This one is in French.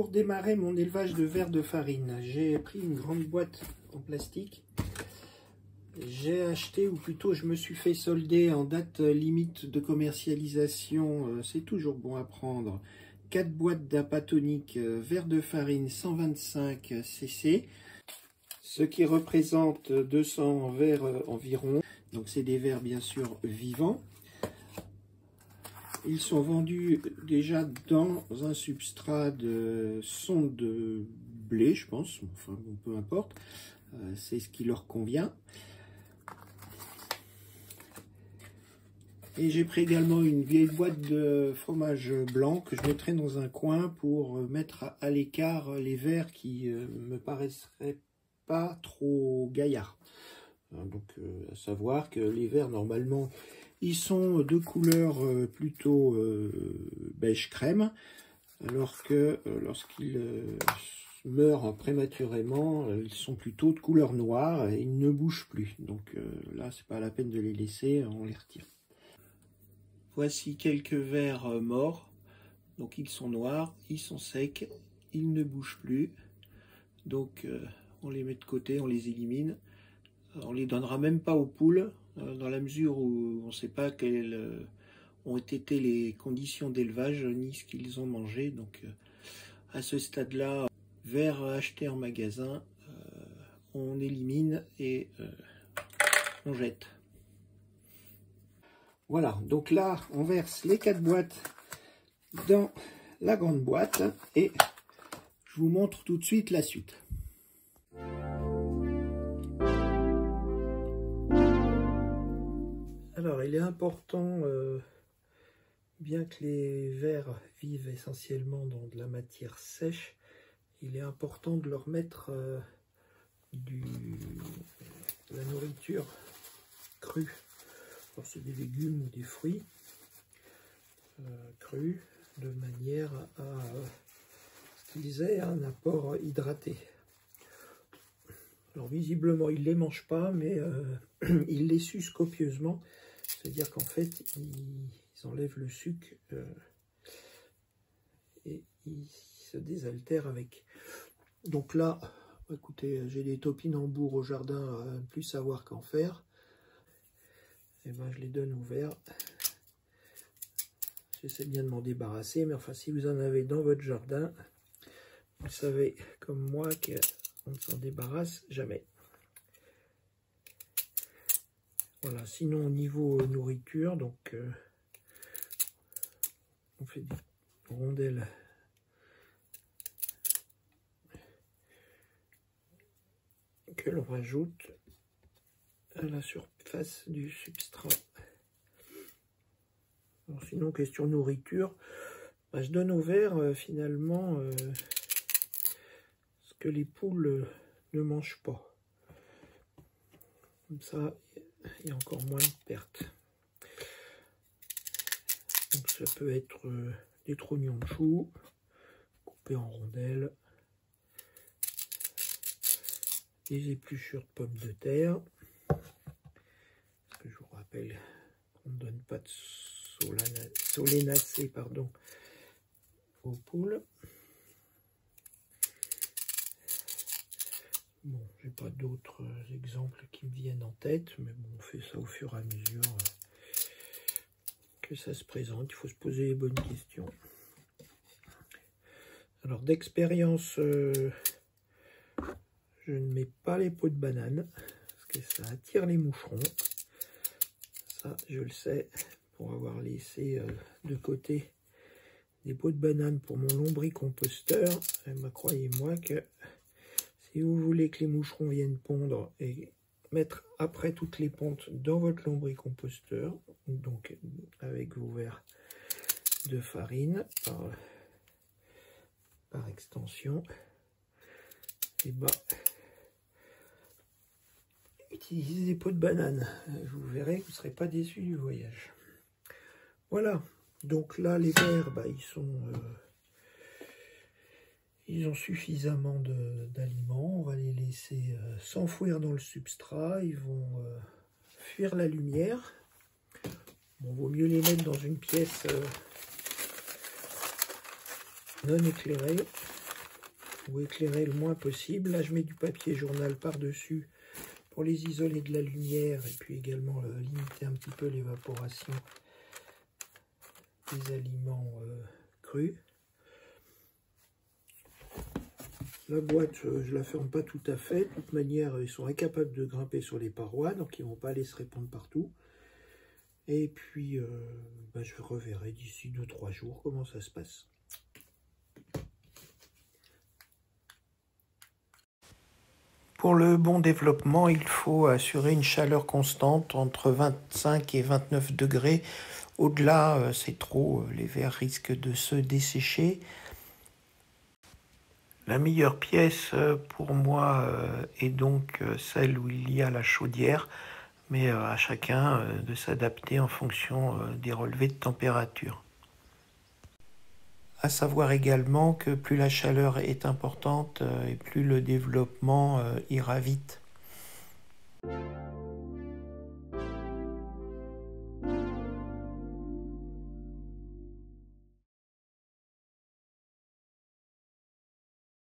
Pour démarrer mon élevage de vers de farine, j'ai pris une grande boîte en plastique. J'ai acheté, ou plutôt je me suis fait solder en date limite de commercialisation, c'est toujours bon à prendre, 4 boîtes d'apatonique vers de farine 125 cc, ce qui représente 200 vers environ. Donc c'est des vers bien sûr vivants. Ils sont vendus déjà dans un substrat de sonde de blé, je pense, enfin bon, peu importe, c'est ce qui leur convient. Et j'ai pris également une vieille boîte de fromage blanc que je mettrai dans un coin pour mettre à l'écart les vers qui me paraisseraient pas trop gaillards. Donc à savoir que les vers normalement ils sont de couleur plutôt beige crème, alors que lorsqu'ils meurent prématurément, ils sont plutôt de couleur noire et ils ne bougent plus. Donc là c'est pas la peine de les laisser, on les retire. Voici quelques vers morts, donc ils sont noirs, ils sont secs, ils ne bougent plus, donc on les met de côté, on les élimine. On les donnera même pas aux poules, dans la mesure où on ne sait pas quelles ont été les conditions d'élevage, ni ce qu'ils ont mangé, donc à ce stade-là, vers achetés en magasin, on élimine et on jette. Voilà, donc là, on verse les 4 boîtes dans la grande boîte et je vous montre tout de suite la suite. Alors, il est important, bien que les vers vivent essentiellement dans de la matière sèche, il est important de leur mettre de la nourriture crue. C'est des légumes ou des fruits crus, de manière à ce qu'ils aient un apport hydraté. Alors visiblement ils ne les mangent pas, mais ils les sucent copieusement, c'est-à-dire qu'en fait ils enlèvent le sucre et ils se désaltèrent avec. Donc là, écoutez, j'ai des topinambours au jardin à ne plus savoir qu'en faire. Et ben, je les donne ouverts. J'essaie bien de m'en débarrasser, mais enfin, si vous en avez dans votre jardin, vous savez, comme moi, qu'on ne s'en débarrasse jamais. Voilà, sinon au niveau nourriture, donc on fait des rondelles que l'on rajoute à la surface du substrat. Alors, sinon, question nourriture, bah, je donne au vers finalement ce que les poules ne mangent pas. Comme ça, il y a encore moins de pertes. Donc ça peut être des trognons de choux coupés en rondelles, des épluchures de pommes de terre. Je vous rappelle qu'on ne donne pas de solénacée pardon, aux poules. Bon, j'ai pas d'autres exemples qui me viennent en tête, mais bon, on fait ça au fur et à mesure que ça se présente. Il faut se poser les bonnes questions. Alors d'expérience, je ne mets pas les peaux de banane parce que ça attire les moucherons. Ça, je le sais, pour avoir laissé de côté des pots de banane pour mon lombricomposteur. Croyez-moi que si vous voulez que les moucherons viennent pondre et mettre après toutes les pontes dans votre lombricomposteur, donc avec vos vers de farine par extension, et bah utilisez des pots de banane, vous verrez que vous ne serez pas déçus du voyage. Voilà, donc là les vers, bah, ils ont suffisamment d'aliments. On va les laisser s'enfouir dans le substrat, ils vont fuir la lumière. Bon, vaut mieux les mettre dans une pièce non éclairée. ou éclairer le moins possible. Là, je mets du papier journal par-dessus pour les isoler de la lumière et puis également limiter un petit peu l'évaporation des aliments crus. La boîte, je la ferme pas tout à fait. De toute manière, ils sont incapables de grimper sur les parois, donc ils vont pas aller se répandre partout. Et puis, je reverrai d'ici 2-3 jours comment ça se passe. Pour le bon développement, il faut assurer une chaleur constante entre 25 et 29 degrés. Au-delà, c'est trop, les vers risquent de se dessécher. La meilleure pièce pour moi est donc celle où il y a la chaudière, mais à chacun de s'adapter en fonction des relevés de température. À savoir également que plus la chaleur est importante et plus le développement ira vite.